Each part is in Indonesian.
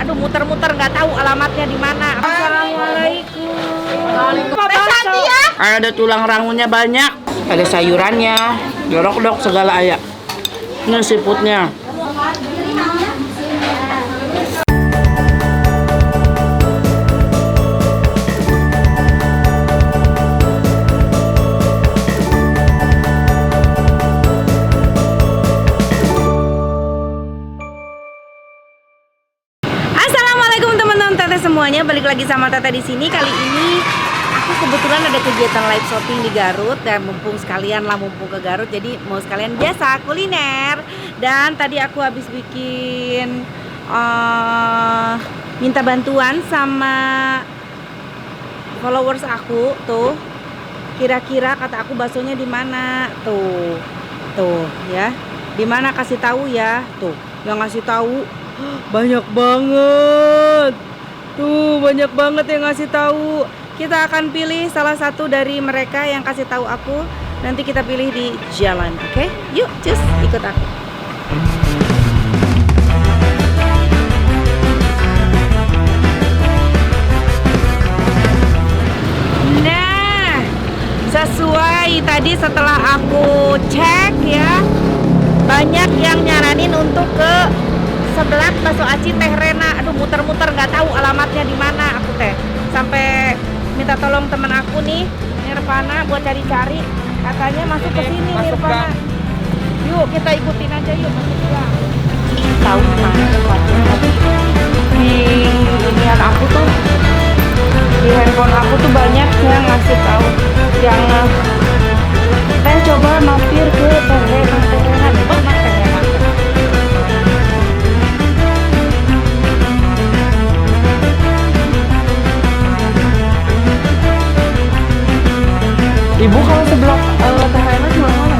Aduh, muter-muter nggak tahu alamatnya di mana. Assalamualaikum. Ada tulang rangunya banyak, ada sayurannya, dorok-dok segala aya. Ini seafoodnya. Assalamualaikum teman-teman Teteh semuanya, balik lagi sama Teteh di sini. Kali ini aku kebetulan ada kegiatan live shopping di Garut dan mumpung ke Garut, jadi mau sekalian biasa kuliner. Dan tadi aku habis bikin minta bantuan sama followers aku tuh. Kira-kira kata aku baksonya di mana? Tuh ya. Di mana kasih tahu ya. Tuh, yang ngasih tahu banyak banget. Tuh, banyak banget yang ngasih tahu. Kita akan pilih salah satu dari mereka yang kasih tahu aku. Nanti kita pilih di jalan, oke? Yuk, cus, ikut aku. Nah, sesuai tadi setelah aku cek ya, banyak yang nyaranin untuk ke sebelah bakso aci Teh Rena. Aduh, muter-muter nggak tahu alamatnya di mana aku teh. Sampai minta tolong teman aku nih, Nirvana, buat cari-cari. Katanya masuk ke sini Nirvana. Yuk kita ikutin aja yuk, masuk pulang. Tahu mana tempatnya tadi? Di inian aku tuh, di handphone aku tuh banyak yang ngasih tahu, yang teh coba mampir ke Teh Rena, di mana Teh Rena? Ibu kalau sebelah Teh Rena jual mana?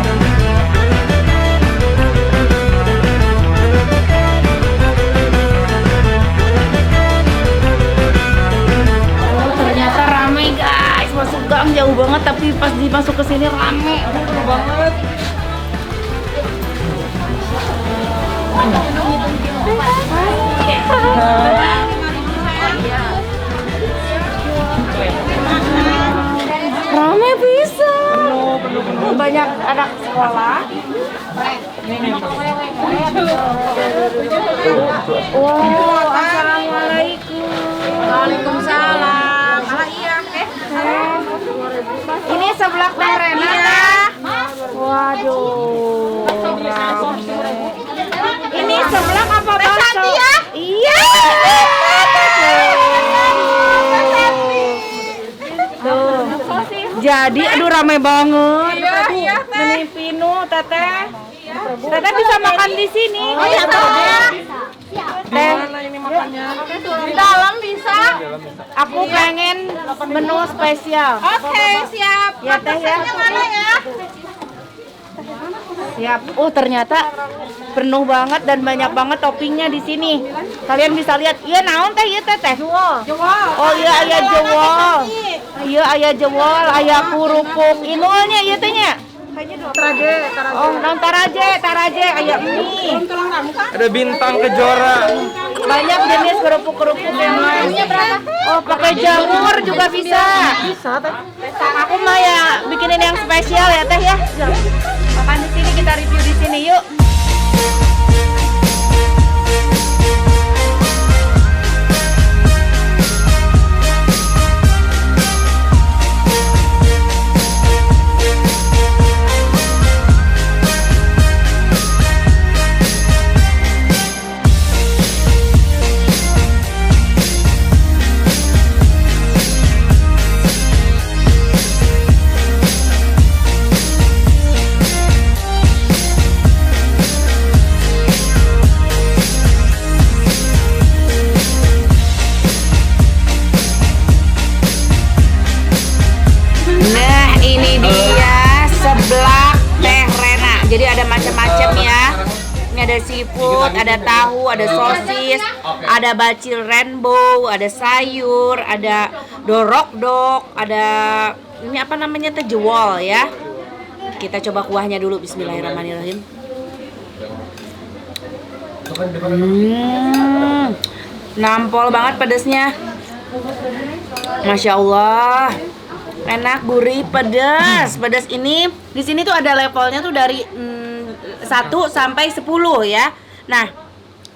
Oh, ternyata rame guys. Masuk gang jauh banget, tapi pas dimasuk ke sini rame. Seru banget. Rame bisa. Penuh. Banyak anak sekolah. Wow, assalamualaikum. Waalaikumsalam. Iya. Ini sebelah Teh Rena. Waduh. Ini sebelah apa bakso? Iya. Tuh. Jadi aduh rame banget. Iya, Teh. Pinu, Teteh. Teteh bisa makan di sini. Oh iya, Teh. Ini makannya. Di dalam bisa. Aku pengen menu spesial. Oke, siap. Ya, Teh ya. Mana ya? Siap. Ternyata penuh banget dan banyak banget toppingnya di sini. Kalian bisa lihat. Iya, naon Teh? Iya, Teh. Jewol. Oh iya, aya jewol. Iya, aya jewol, aya kerupuk. Inulnya ieu teh nya. Taraje. Oh, naon taraje, aya mie. Ada bintang kejora. Banyak jenis kerupuk-kerupuk yang lain. Oh, pakai jamur juga bisa. Bisa, Teh. Aku mah ya bikinin yang spesial ya, Teh ya. Makan di sini, kita review di sini yuk. Jadi ada macam-macam ya. Ini ada seafood, ada tahu, ada sosis, ada bacil rainbow, ada sayur, ada dorok-dok, ada ini apa namanya teh jewol ya. Kita coba kuahnya dulu. Bismillahirrahmanirrahim. Nampol banget pedesnya. Masya Allah. Enak, gurih, pedas. Pedas ini di sini tuh ada levelnya tuh dari 1 sampai 10 ya. Nah,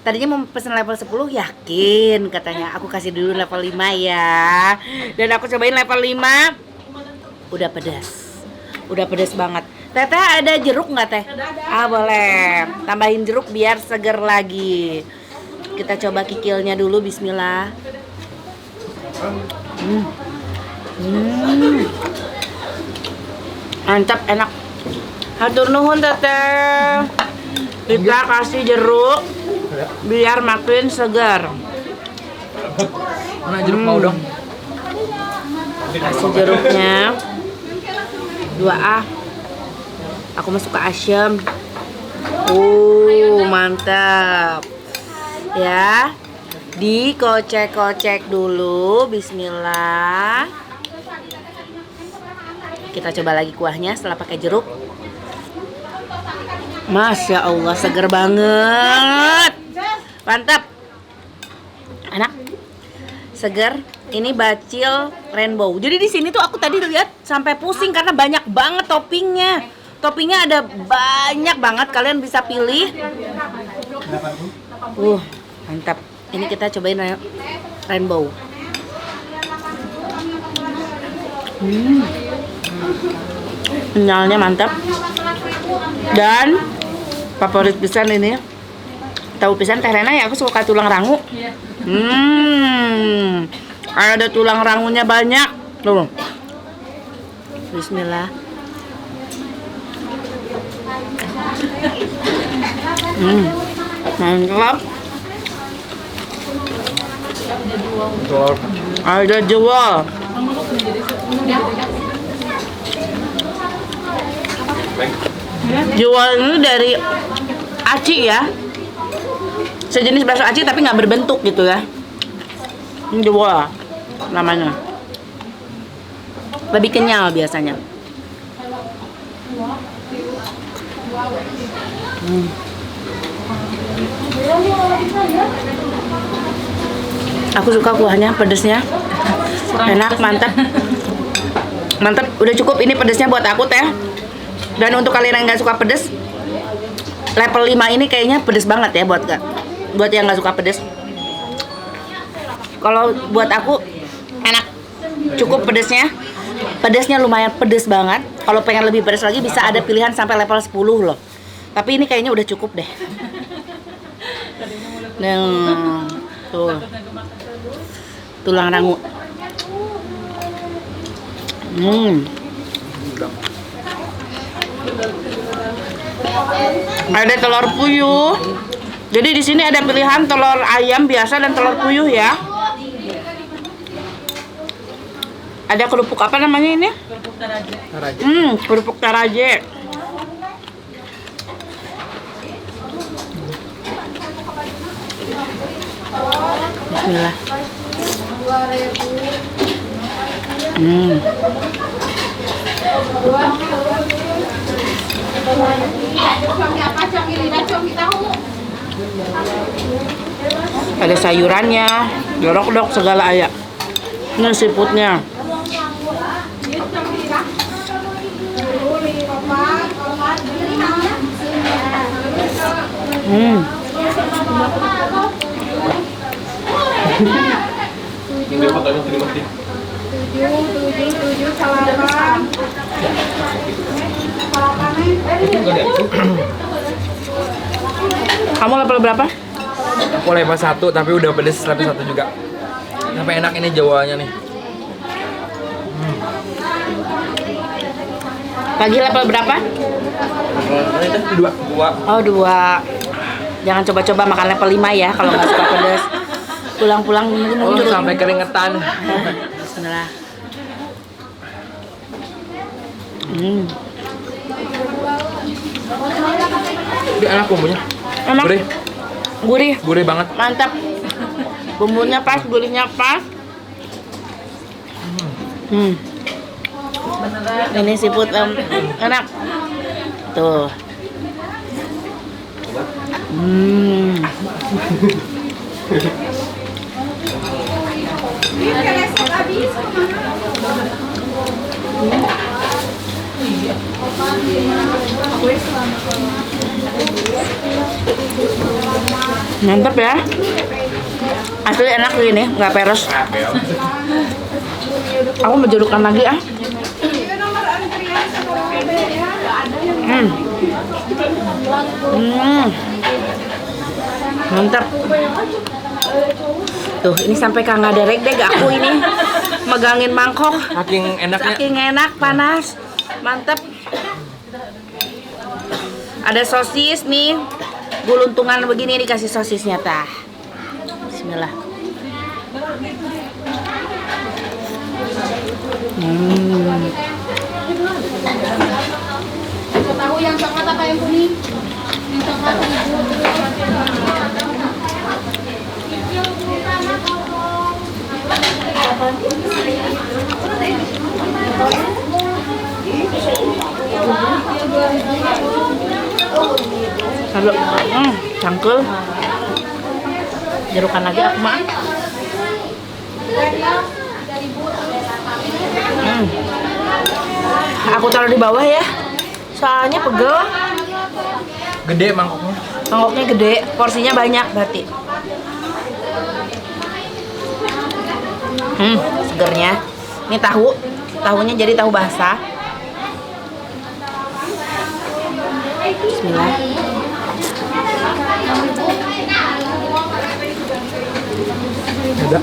tadinya mau pesen level 10, yakin katanya. Aku kasih dulu level 5 ya. Dan aku cobain level 5. Udah pedas. Udah pedas banget. Teteh ada jeruk nggak teh? Ah boleh. Tambahin jeruk biar seger lagi. Kita coba kikilnya dulu. Bismillah. Mantap, enak. Hatur nuhun teteh. Kita kasih jeruk biar makin segar. Mana jeruk mau dong? Kasih jeruknya 2A. Aku mah suka asam. Mantap. Ya. Dikocek-kocek dulu. Bismillah. Kita coba lagi kuahnya setelah pakai jeruk. Masya Allah, seger banget. Mantap. Enak. Seger. Ini bacil rainbow. Jadi di sini tuh aku tadi lihat sampai pusing karena banyak banget toppingnya. Toppingnya ada banyak banget, kalian bisa pilih. Mantap. Ini kita cobain rainbow. Kenyalnya mantap. Dan favorit pisan ini. Tahu pisan Teh Rena ya, aku suka tulang rangu. Ada tulang rangunya banyak. Tuh. Bismillah. Mantap. Ada jewel. Jewel ini dari aci ya. Sejenis bakso aci tapi nggak berbentuk gitu ya. Ini jewel namanya. Lebih kenyal biasanya. Aku suka kuahnya, pedesnya enak, mantap. Mantap, udah cukup ini pedesnya buat aku teh. Dan untuk kalian yang nggak suka pedes, level 5 ini kayaknya pedes banget ya buat yang nggak suka pedes. Kalau buat aku enak, cukup pedesnya. Pedesnya lumayan pedes banget. Kalau pengen lebih pedes lagi bisa ada pilihan sampai level 10 loh. Tapi ini kayaknya udah cukup deh. Tuh. Tulang rangu. Ada telur puyuh. Jadi di sini ada pilihan telur ayam biasa dan telur puyuh ya. Ada kerupuk apa namanya ini? Taraje. Kerupuk taraje. Bismillah. Ada sayurannya, dorok-dorok segala ayak. Ini seafoodnya. Ini makannya terima kasih. 7 salaman. Kamu level berapa? Aku level 1 tapi udah pedes level 1 juga. Sampai enak ini jawanya nih. Lagi level berapa? Ini teh 2. Oh 2. Jangan coba-coba makan level 5 ya kalau nggak suka pedas. Pulang-pulang mundur. Sampai keringetan. Bismillah. Ini enak bumbunya. Enak. Gurih. Gurih banget. Mantap. Bumbunya pas, gurihnya pas. Ini seafood enak. Tuh. Mantap ya. Asli enak gini, nggak peres. Aku mau jodohkan lagi ah. Mantap. Tuh, ini sampai kagak derek deh aku ini megangin mangkok. Saking enaknya. Saking enak, panas. Mantap. Ada sosis nih. Guluntungan begini dikasih sosisnya tah. Bismillah. Tahu yang coklat apa yang kuning? Yang coklat Kalau cangkel. Jerukan lagi aku mah. Aku taruh di bawah ya. Soalnya pegel. Gede mangkoknya. Mangkoknya gede, porsinya banyak berarti. Segernya. Ini tahu. Tahunya jadi tahu basah. Bismillah. Ada.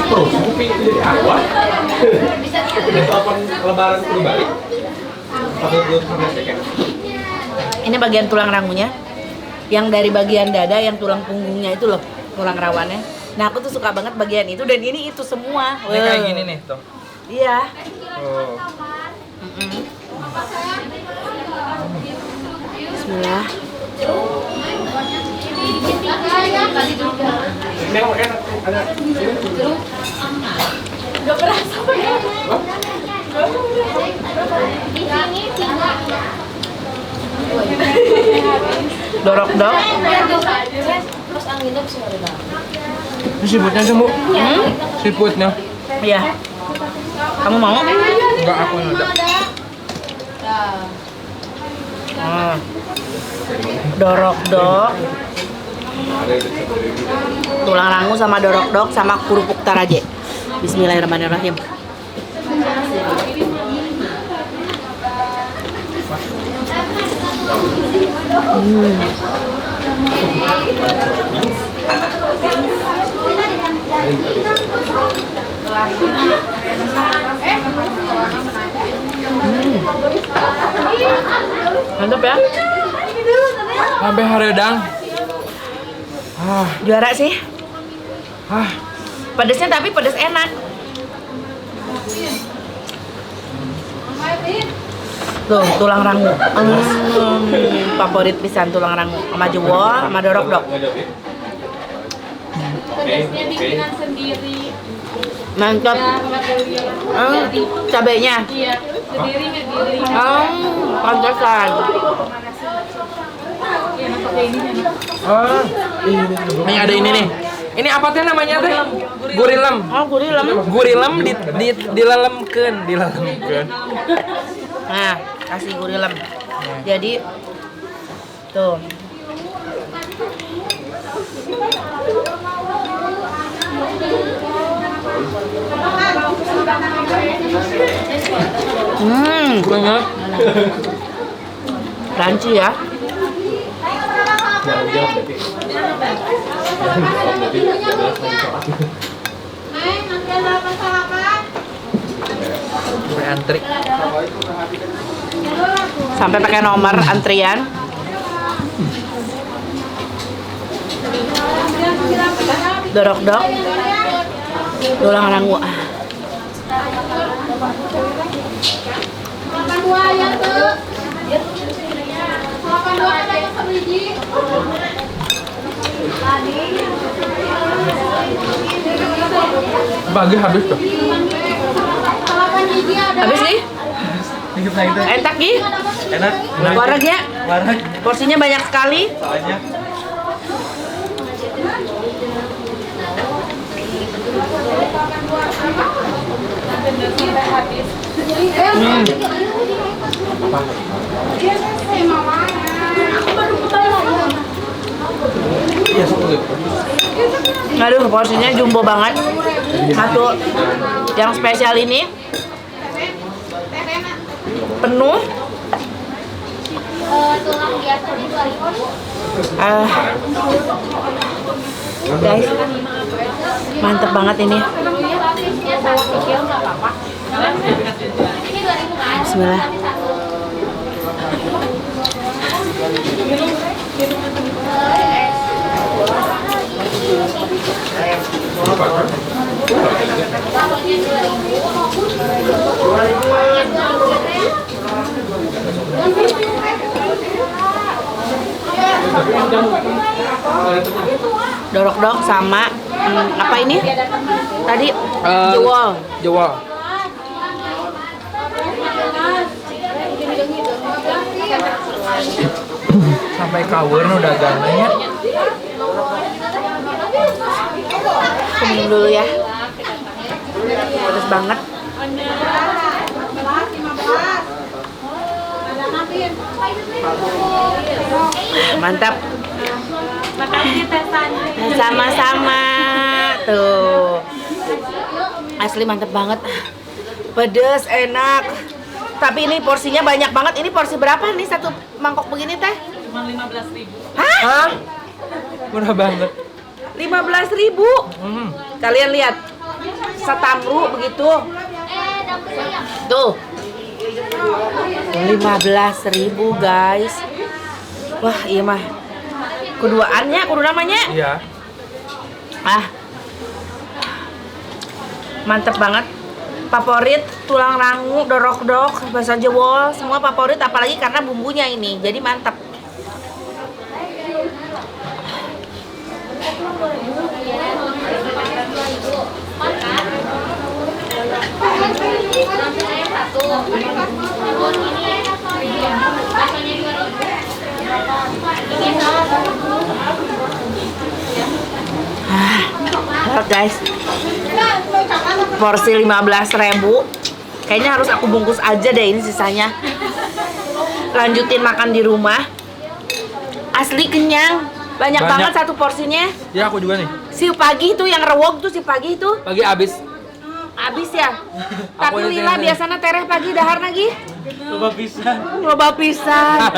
Terus kopi itu jadi awal. Udah kapan lebaran udah balik? Pakai belum sama second. Ini bagian tulang rangunya. Yang dari bagian dada, yang tulang punggungnya itu loh, tulang rawannya. Nah, aku tuh suka banget bagian itu dan ini itu semua. Ini kayak gini nih, tuh. Iya. Oh. Bismillah. Memang enak ada. Dorok-dok. Ini seafoodnya tuh, Bu. Seafoodnya. Iya. Kamu mau? Enggak, aku yang ada. Dorok-dok. Tulang rangu sama dorok-dok sama kerupuk taraje. Bismillahirrahmanirrahim. Mantap ya. Sampai haredang. Juara sih. Ah, Pedesnya tapi pedes enak. Tuh, tulang rangu. Favorit pisan tulang rangu sama jewol sama dorok-dok. bikinan sendiri. Mantap. Cabenya. Iya, sendiri ngediri. Pantesan. ini ada ini nih. Ini apa teh namanya teh? Gurilem. Oh, gurilem. Gurilem dilelemkeun. Nah, kasih gurilem. Jadi tuh. Banyak. Crunchy ya. Jauh-jauh berarti. Nanti ada apa salaman? Sampai antri. Sampai pakai nomor antrian. Dorok-dok. Tulang rangu. Salaman dua ya tuh. Salaman dua ada yang sebiji. Bagi habis tuh. Salaman hiji ada. Habis nih? Dikit lagi tuh. Entak nih? Enak. Wareg ya? Wareg. Porsinya banyak sekali. Banyak. Iya, sok dulu. Aduh, porsinya jumbo banget. Satu yang spesial ini penuh. Guys, mantep banget ini. Bismillah. Dorok-dok sama apa ini? Tadi jewol. Jewol. Sampai kawin udah gananya. Minum dulu ya. Pedas banget. Mantap. Sama-sama. Tuh. Asli mantap banget. Pedas, enak. Tapi ini porsinya banyak banget. Ini porsi berapa nih satu mangkok begini teh? Cuma 15.000. Hah? Murah banget. 15.000. Kalian lihat. Setamru begitu. Tuh. 15.000 guys. Wah, iya mah. Keduaannya, kudu namanya. Iya. Mantep banget. Favorit tulang rangu, dorok-dok, bakso jewol, semua favorit apalagi karena bumbunya ini. Jadi mantep. Guys, porsi 15.000. Kayaknya harus aku bungkus aja deh ini sisanya. Lanjutin makan di rumah. Asli kenyang. Banyak banget satu porsinya. Ya aku juga nih. Si pagi itu yang rewok tuh si pagi itu. Pagi habis. Habis ya. Tapi lila biasanya tereh pagi dahar lagi. Coba pisan. Loba pisan.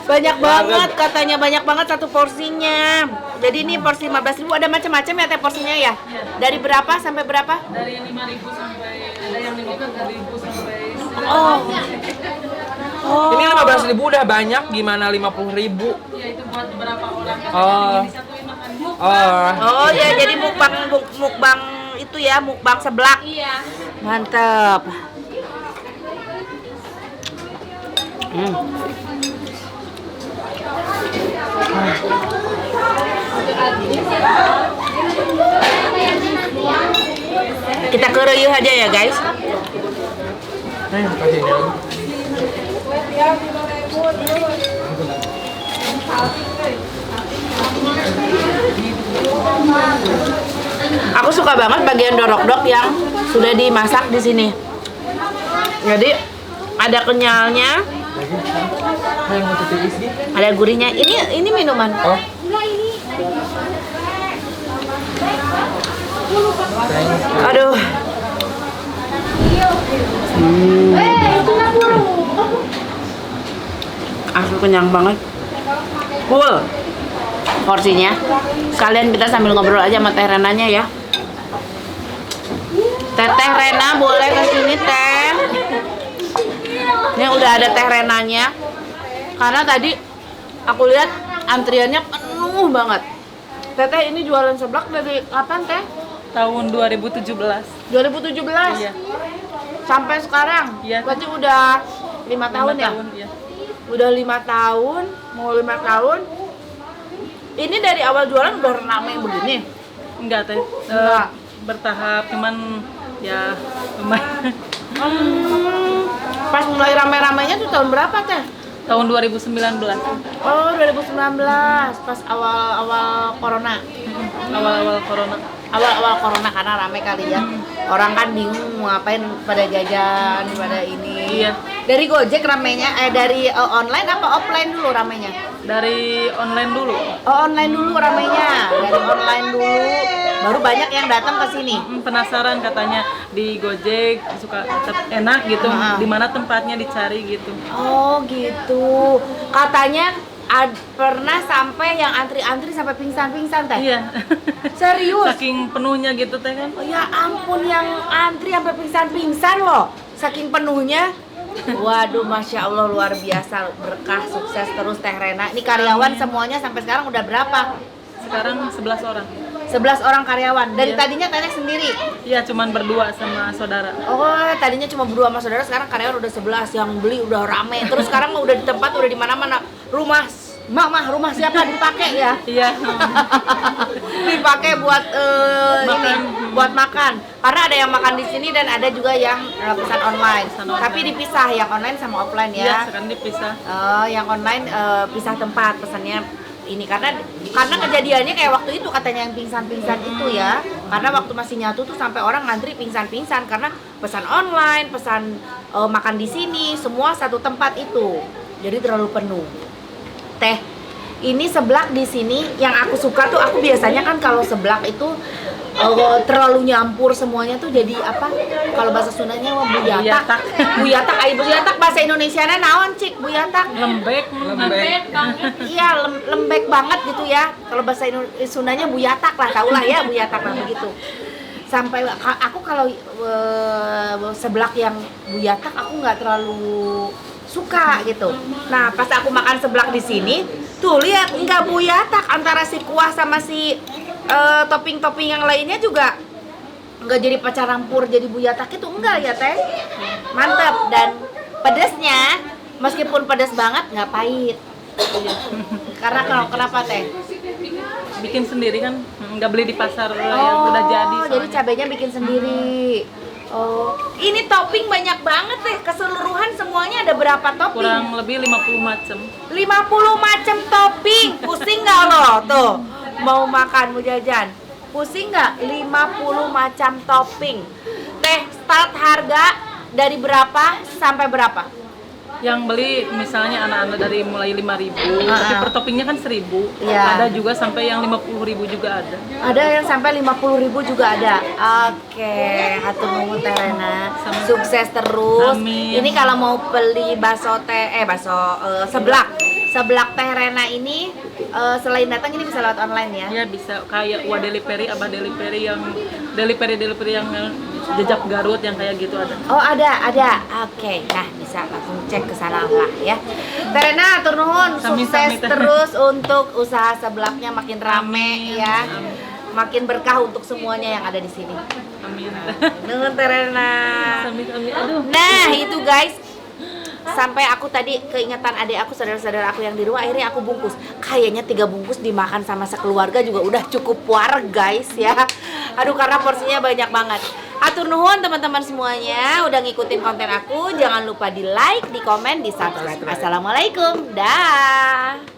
Banyak banget katanya, banyak banget satu porsinya. Jadi ini porsi 15.000 ada macam-macam ya teh porsinya ya. Dari berapa sampai berapa? Dari 5.000 sampai ada yang 5.000 sampai Oh. Ini 15.000 udah banyak, gimana 50.000? ya itu buat beberapa orang. Oh. Disatuin makan. Oh ya, jadi mukbang itu ya, mukbang seblak. Iya. Mantap. Kita ke reueuh aja ya guys. Kasih ini lagi. Aku suka banget bagian dorok-dok yang sudah dimasak di sini. Jadi ada kenyalnya, ada gurihnya. Ini minuman. Oh. Aduh. Aku kenyang banget. Full porsinya. Sekalian kita sambil ngobrol aja sama Teh Renanya ya. Teteh Rena boleh ke sini Teh. Ini udah ada Teh Renanya. Karena tadi aku lihat antriannya penuh banget. Teteh ini jualan seblak dari kapan Teh? Tahun 2017. 2017. Iya. Sampai sekarang. Iya. Berarti udah 5 tahun ya? Iya. Udah 5 tahun, mau 5 tahun. Ini dari awal jualan udah ramai begini. Enggak teh. Enggak. Bertahap cuman ya lumayan. Pas mulai ramai-ramainya tuh tahun berapa Teh? Tahun 2019. Oh 2019, pas awal-awal corona. Awal-awal corona. Awal-awal corona karena ramai kali ya. Orang kan bingung mau ngapain pada jajan, pada ini. Iya. Dari Gojek ramenya, dari online apa offline dulu ramenya? Dari online dulu. Oh, online dulu ramenya. Dari online dulu, baru banyak yang datang ke sini. Penasaran katanya di Gojek suka enak gitu. Di mana tempatnya dicari gitu. Oh gitu. Katanya pernah sampai yang antri-antri sampai pingsan-pingsan teh. Iya. Serius? Saking penuhnya gitu teh kan. Oh, ya ampun, yang antri sampai pingsan-pingsan loh. Saking penuhnya. Waduh, Masya Allah, luar biasa. Berkah, sukses terus Teh Rena. Ini karyawan semuanya sampai sekarang udah berapa? Sekarang 11 orang. 11 orang karyawan. Dari Iya. tadinya Teteh sendiri. Iya, cuman berdua sama saudara. Oh, tadinya cuma berdua sama saudara, sekarang karyawan udah 11, yang beli udah rame. Terus sekarang udah di tempat, udah di mana-mana. Rumah Mama, rumah siapa dipakai ya? Iya. Dipakai buat ini, Makan. buat makan. Karena ada yang makan di sini dan ada juga yang pesan online. Pesan online. Tapi dipisah yang online sama offline Iya, ya. sekarang dipisah. Yang online pisah tempat pesannya ini karena kejadiannya kayak waktu itu katanya yang pingsan-pingsan itu ya. Karena waktu masih nyatu tuh sampai orang ngantri pingsan-pingsan karena pesan online, pesan makan di sini, semua satu tempat itu. Jadi terlalu penuh. Teh, ini seblak di sini yang aku suka tuh, aku biasanya kan kalau seblak itu terlalu nyampur semuanya tuh jadi apa? Kalau bahasa Sundanya buyatak. Buyatak. Buyatak, buyatak bahasa Indonesianya naon cik buyatak? Lembek. Iya, lembek banget gitu ya. Kalau bahasa Sundanya buyatak lah, tau lah ya buyatak lah begitu. Sampai aku kalau seblak yang buyatak aku nggak terlalu suka gitu. Nah, pas aku makan seblak di sini, tuh lihat nggak buyatak, antara si kuah sama si topping-topping yang lainnya juga nggak jadi pacampur jadi buyatak itu enggak ya Teh. Mantap, dan pedesnya meskipun pedas banget nggak pahit. Karena kalau kenapa Teh? Bikin sendiri kan, nggak beli di pasar yang udah jadi. Jadi soalnya. cabenya bikin sendiri. Oh, ini topping banyak banget Teh. Keseluruhan semuanya ada berapa topping? Kurang lebih 50 macam. 50 macam topping. Pusing nggak lo tuh? Mau makan, mau jajan. Pusing nggak? 50 macam topping. Teh, start harga dari berapa sampai berapa? Yang beli misalnya anak-anak dari mulai 5.000, tapi per toppingnya kan 1.000. Iya. Ada juga sampai yang 50.000 juga ada. Ada yang sampai 50.000 juga ada. Oke, hatur nuhun Teh Rena. Sama-sama. Sukses terus. Amin. Ini kalau mau beli seblak Teh Rena ini selain datang ini bisa lewat online ya. Ya bisa kayak Delivery, Abah Delivery yang delivery yang jejak Garut yang kayak gitu ada. Oh, ada. Oke, nah bisa langsung cek ke sana lah ya. Teh Rena, hatur nuhun. Sami-sami, Sukses Teh. terus untuk usaha seblaknya makin rame Amin. ya. Amin. Makin berkah untuk semuanya yang ada di sini. Amin. Nuhun Teh Rena. Sami-sami. Aduh. Nah itu guys, sampai aku tadi keingetan adik aku, saudara-saudara aku yang di rumah, akhirnya aku bungkus. Kayaknya 3 bungkus dimakan sama sekeluarga juga udah cukup puar guys ya. Aduh, karena porsinya banyak banget. Atur nuhun teman-teman semuanya udah ngikutin konten aku. Jangan lupa di like, di komen, di subscribe. Assalamualaikum, dah.